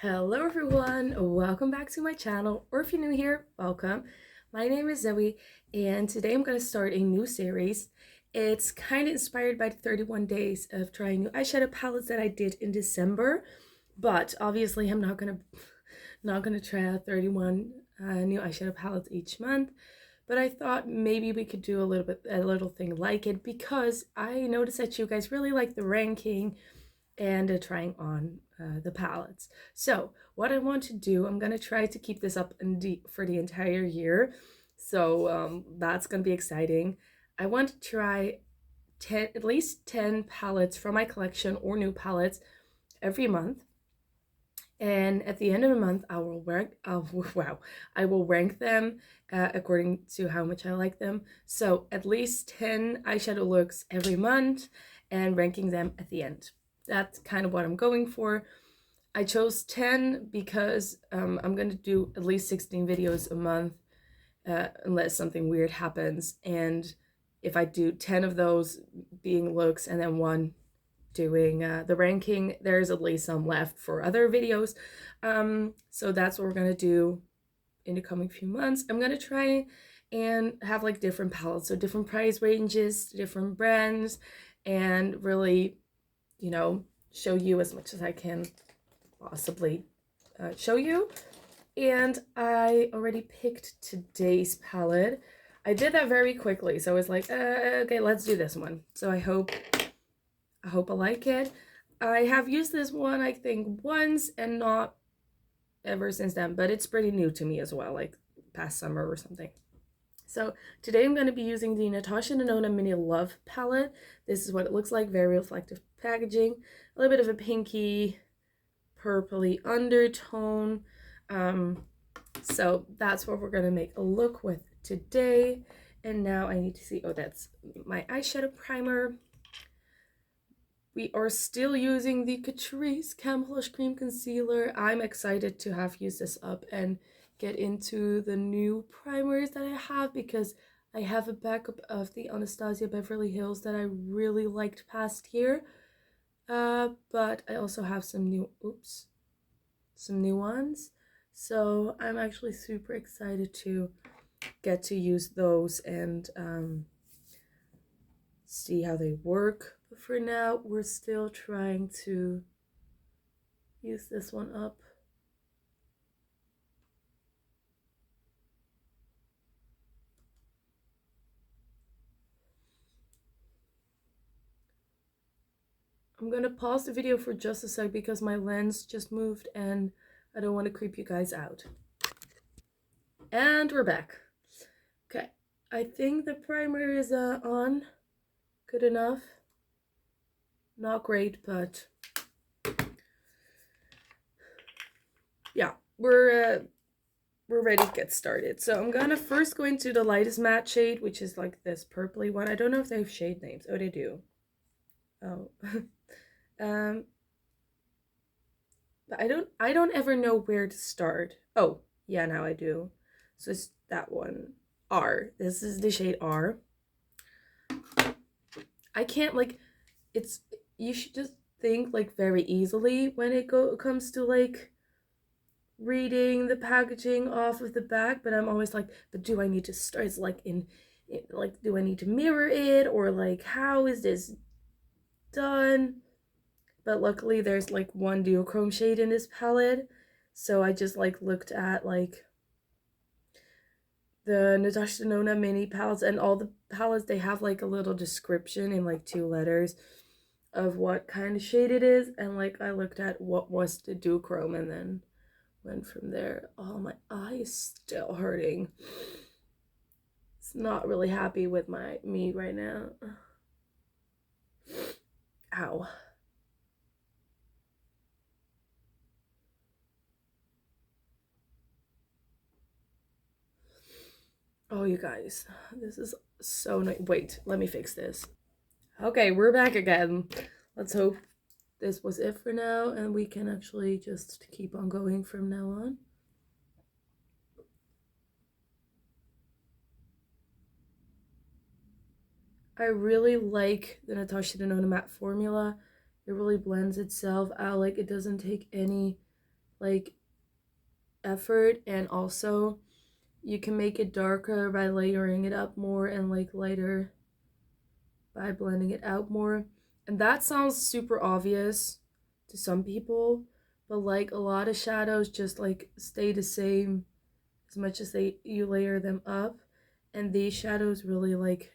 Hello everyone, welcome back to my channel, or if you're new here, welcome. My name is Zoe, and today I'm going to start a new series. It's kind of inspired by the 31 days of trying new eyeshadow palettes that I did in December, but obviously I'm not gonna try out 31 new eyeshadow palettes each month. But I thought maybe we could do a little thing like it, because I noticed that you guys really like the ranking and trying on the palettes. So what I want to do, I'm gonna try to keep this up for the entire year. So that's gonna be exciting. I want to try at least 10 palettes from my collection or new palettes every month. And at the end of the month, I will rank them according to how much I like them. So at least 10 eyeshadow looks every month and ranking them at the end. That's kind of what I'm going for. I chose 10 because I'm going to do at least 16 videos a month unless something weird happens. And if I do 10 of those being looks and then one doing the ranking, there's at least some left for other videos. So that's what we're going to do in the coming few months. I'm going to try and have like different palettes, so different price ranges, different brands, and really, you know, show you as much as I can possibly show you. And I already picked today's palette. I did that very quickly, so I was like, okay, let's do this one. So I hope I like it. I have used this one, I think, once and not ever since then, but it's pretty new to me as well, like past summer or something. So today I'm going to be using the Natasha Denona Mini Love palette. This is what it looks like, very reflective packaging, a little bit of a pinky, purpley undertone. So that's what we're going to make a look with today. And now I need to see, oh, that's my eyeshadow primer. We are still using the Catrice Camouflage Cream Concealer. I'm excited to have used this up and get into the new primers that I have, because I have a backup of the Anastasia Beverly Hills that I really liked past year. But I also have some new ones. So I'm actually super excited to get to use those and see how they work. But for now, we're still trying to use this one up. I'm gonna pause the video for just a sec because my lens just moved and I don't want to creep you guys out. And we're back. Okay, I think the primer is on. Good enough. Not great, but yeah, we're ready to get started. So I'm gonna first go into the lightest matte shade, which is like this purpley one. I don't know if they have shade names. Oh, they do. Oh. But I don't ever know where to start. Oh, yeah, now I do. So it's that one. R. This is the shade R. I can't, like, you should just think like very easily when it comes to like reading the packaging off of the back, but I'm always like, but do I need to start? It's like like, do I need to mirror it, or like, how is this done? But luckily there's like one duochrome shade in this palette, so I just like looked at like the Natasha Denona mini palettes, and all the palettes, they have like a little description in like 2 letters of what kind of shade it is, and like I looked at what was the duochrome and then went from there. Oh, my eye is still hurting. It's not really happy with me right now. Ow. Oh, you guys, this is so nice. Wait, let me fix this. Okay, we're back again. Let's hope this was it for now and we can actually just keep on going from now on. I really like the Natasha Denona matte formula. It really blends itself out. Like, it doesn't take any like effort, and also you can make it darker by layering it up more and like lighter by blending it out more. And that sounds super obvious to some people, but like a lot of shadows just like stay the same as much as you layer them up, and these shadows really like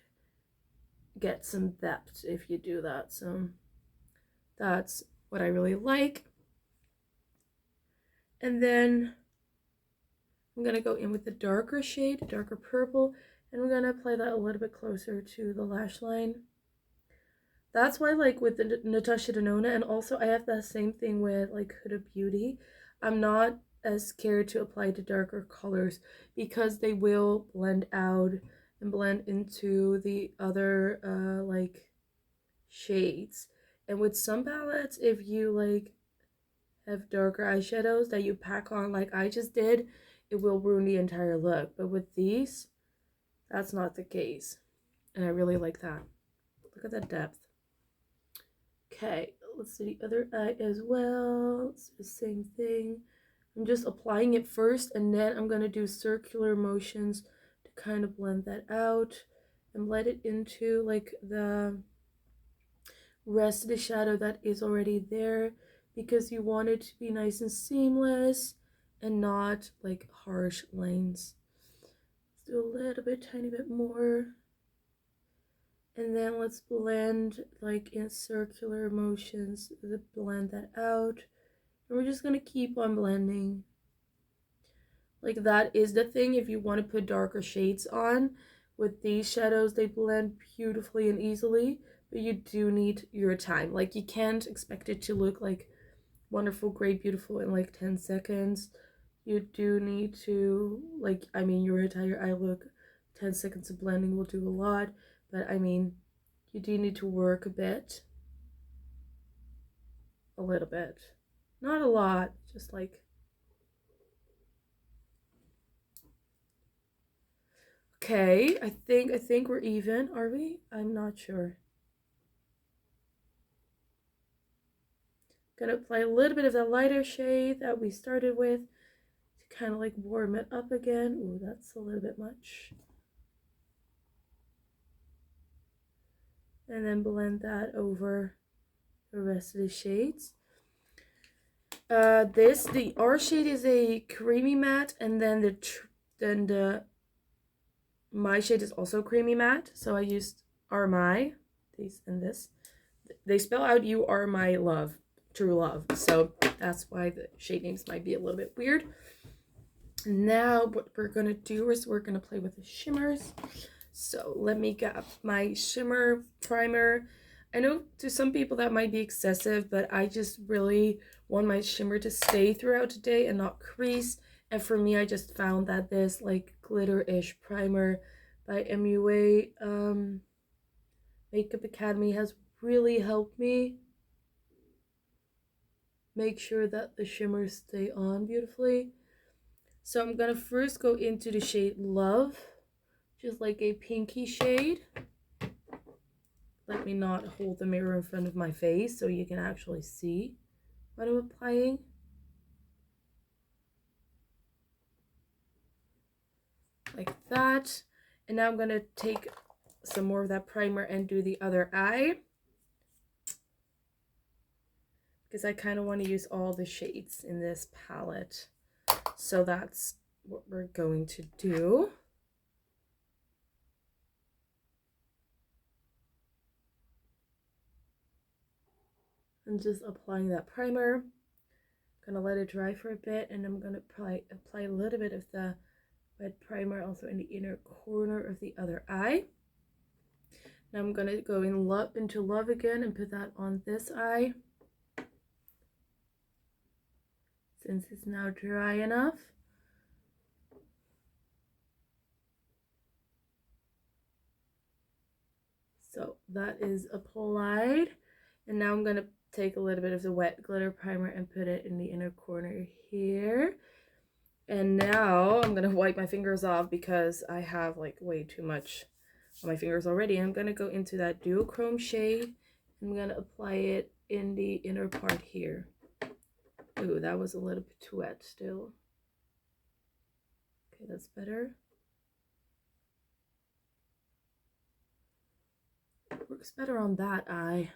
get some depth if you do that. So that's what I really like. And then I'm gonna go in with the darker shade, darker purple, and we're gonna apply that a little bit closer to the lash line. That's why, like with the Natasha Denona, and also I have the same thing with like Huda Beauty, I'm not as scared to apply the darker colors because they will blend out and blend into the other like shades. And with some palettes, if you like have darker eyeshadows that you pack on like I just did, it will ruin the entire look. But with these, that's not the case, and I really like that. Look at that depth. Okay, let's do the other eye as well. It's the same thing. I'm just applying it first, and then I'm gonna do circular motions to kind of blend that out and let it into like the rest of the shadow that is already there, because you want it to be nice and seamless and not like harsh lines. Let's do a little bit, tiny bit more. And then let's blend like in circular motions to blend that out. And we're just gonna keep on blending. Like that is the thing, if you want to put darker shades on with these shadows, they blend beautifully and easily, but you do need your time. Like you can't expect it to look like wonderful, great, beautiful in like 10 seconds. You do need to, like, I mean, your entire eye look, 10 seconds of blending will do a lot, but I mean, you do need to work a bit. A little bit. Not a lot, just like. Okay, I think we're even, are we? I'm not sure. Gonna apply a little bit of the lighter shade that we started with to kind of like warm it up again. Ooh, that's a little bit much. And then blend that over the rest of the shades. The R shade is a creamy matte, and then the my shade is also creamy matte. So I used R My, these and this. They spell out "You Are My Love," true love. So that's why the shade names might be a little bit weird. Now what we're gonna do is we're gonna play with the shimmers. So let me get my shimmer primer. I know to some people that might be excessive, but I just really want my shimmer to stay throughout the day and not crease. And for me, I just found that this like glitter-ish primer by MUA Makeup Academy has really helped me make sure that the shimmers stay on beautifully. So I'm gonna first go into the shade Love, just like a pinky shade. Let me not hold the mirror in front of my face so you can actually see what I'm applying. Like that. And now I'm gonna take some more of that primer and do the other eye, because I kind of want to use all the shades in this palette. So that's what we're going to do. I'm just applying that primer. I'm gonna let it dry for a bit, and I'm gonna apply a little bit of the red primer also in the inner corner of the other eye. Now I'm gonna go into Love again and put that on this eye, since it's now dry enough. So that is applied, and now I'm gonna take a little bit of the wet glitter primer and put it in the inner corner here. And now I'm gonna wipe my fingers off because I have like way too much on my fingers already. I'm gonna go into that duochrome shade. I'm gonna apply it in the inner part here. Ooh, that was a little bit too wet still. Okay, that's better. Works better on that eye.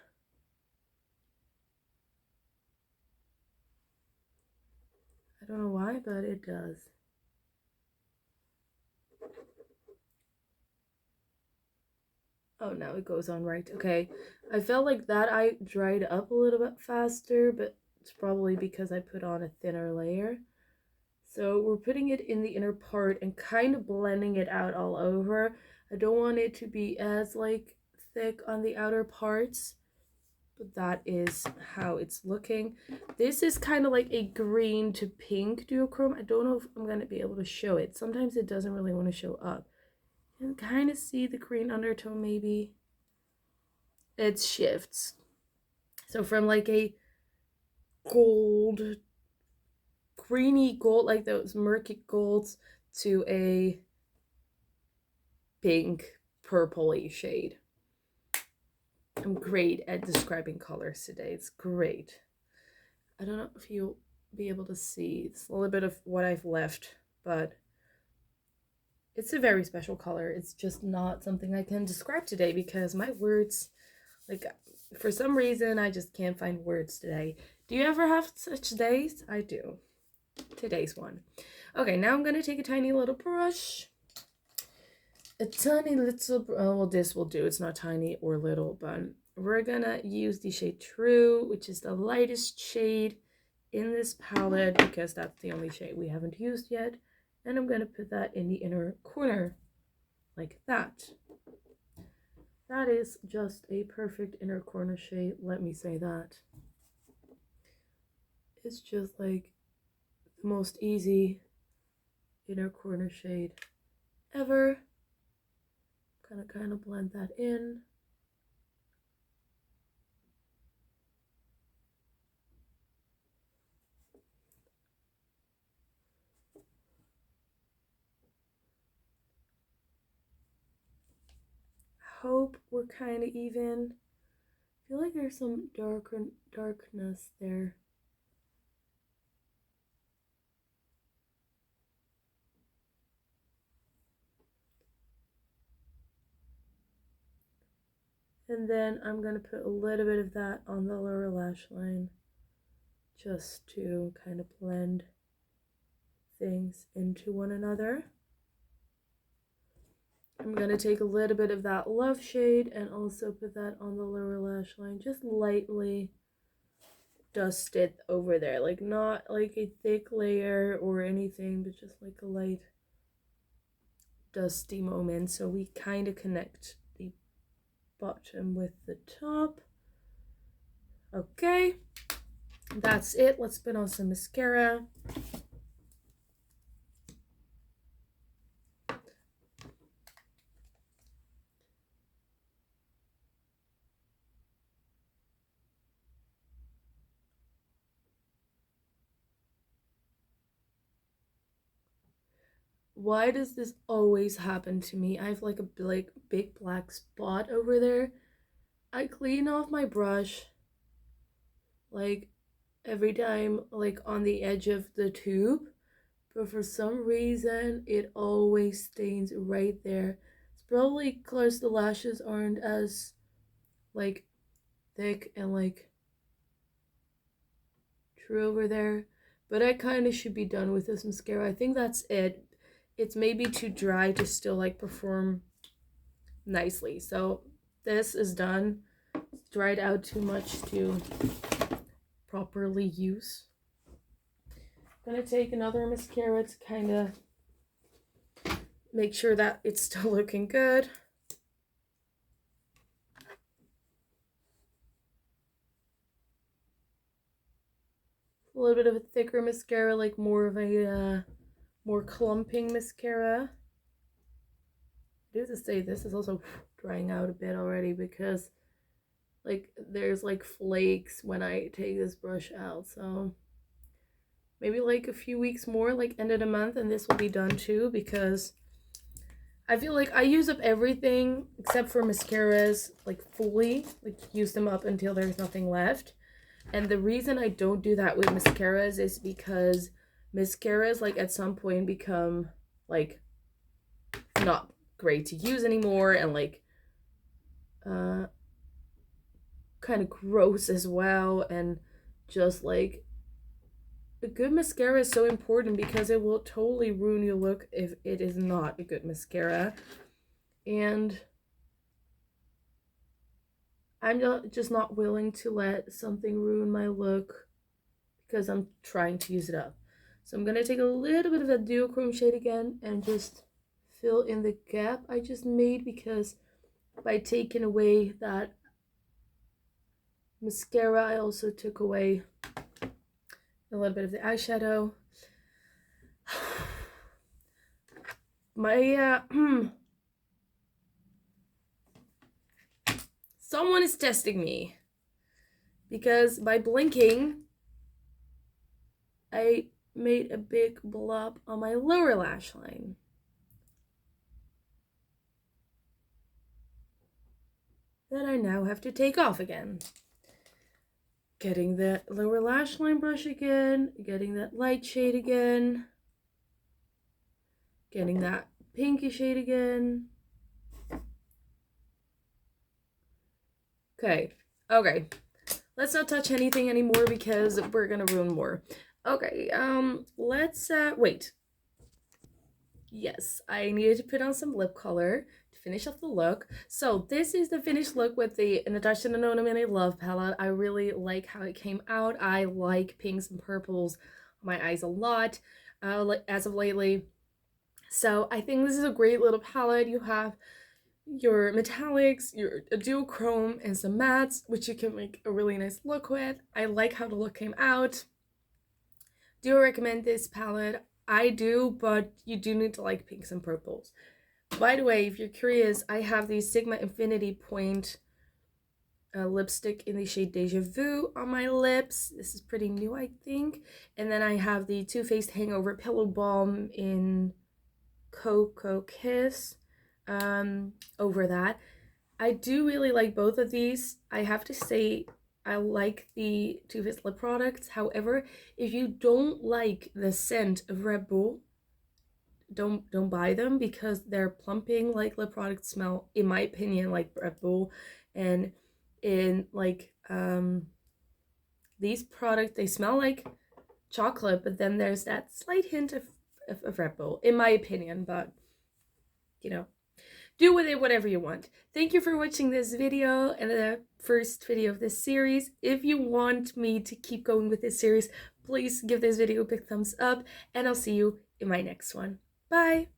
I don't know why, but it does. Oh, now it goes on right. Okay, I felt like that eye dried up a little bit faster, but it's probably because I put on a thinner layer. So we're putting it in the inner part and kind of blending it out all over. I don't want it to be as like thick on the outer parts, but that is how it's looking. This is kind of like a green to pink duochrome. I don't know if I'm going to be able to show it. Sometimes it doesn't really want to show up. You can kind of see the green undertone maybe. It shifts. So from like a gold, greeny gold, like those murky golds, to a pink, purpley shade. I'm great at describing colors today. It's great. I don't know if you'll be able to see. It's a little bit of what I've left, but it's a very special color. It's just not something I can describe today because my words, like, for some reason, I just can't find words today. Do you ever have such days? I do. Today's one. Okay, now I'm going to take a tiny little brush. A tiny little, well, this will do. It's not tiny or little, but we're going to use the shade True, which is the lightest shade in this palette because that's the only shade we haven't used yet. And I'm going to put that in the inner corner like that. That is just a perfect inner corner shade. Let me say that. It's just like the most easy inner corner shade ever. Kind of blend that in. Hope we're kind of even. I feel like there's some darkness there. And then I'm going to put a little bit of that on the lower lash line just to kind of blend things into one another. I'm going to take a little bit of that Love shade and also put that on the lower lash line, just lightly dust it over there, like not like a thick layer or anything, but just like a light dusty moment, so we kind of connect the bottom with the top. Okay, that's it. Let's put on some mascara. Why does this always happen to me? I have like a big black spot over there. I clean off my brush like every time, like on the edge of the tube, but for some reason it always stains right there. It's probably because the lashes aren't as like thick and like true over there, but I kind of should be done with this mascara. I think that's it. It's maybe too dry to still like perform nicely, so this is done. It's dried out too much to properly use. I'm gonna take another mascara to kind of make sure that it's still looking good. A little bit of a thicker mascara, like more of a more clumping mascara. I do have to say this is also drying out a bit already because like there's like flakes when I take this brush out, so maybe like a few weeks more, like end of the month, and this will be done too, because I feel like I use up everything except for mascaras, like fully, like use them up until there's nothing left. And the reason I don't do that with mascaras is because mascaras, like, at some point become, like, not great to use anymore, and, like, kind of gross as well. And just, like, a good mascara is so important because it will totally ruin your look if it is not a good mascara. And I'm just not willing to let something ruin my look because I'm trying to use it up. So I'm gonna take a little bit of that duochrome shade again and just fill in the gap I just made, because by taking away that mascara, I also took away a little bit of the eyeshadow. My someone is testing me because by blinking I made a big blob on my lower lash line. That I now have to take off again. Getting that lower lash line brush again, getting that light shade again, getting that pinky shade again. Okay, let's not touch anything anymore because we're gonna ruin more. Okay, let's wait. Yes, I needed to put on some lip color to finish off the look. So this is the finished look with the Natasha Denona Mini Love palette. I really like how it came out. I like pinks and purples on my eyes a lot as of lately. So I think this is a great little palette. You have your metallics, your duochrome, and some mattes, which you can make a really nice look with. I like how the look came out. Do I recommend this palette? I do, but you do need to like pinks and purples. By the way, if you're curious, I have the Sigma Infinity Point lipstick in the shade Deja Vu on my lips. This is pretty new, I think. And then I have the Too Faced Hangover Pillow Balm in Cocoa Kiss over that. I do really like both of these. I have to say, I like the Too Faced lip products. However, if you don't like the scent of Red Bull, don't buy them, because they're plumping like lip products smell, in my opinion, like Red Bull. And in like these products, they smell like chocolate, but then there's that slight hint of Red Bull, in my opinion. But you know, do with it whatever you want. Thank you for watching this video and the first video of this series. If you want me to keep going with this series, please give this video a big thumbs up, and I'll see you in my next one. Bye!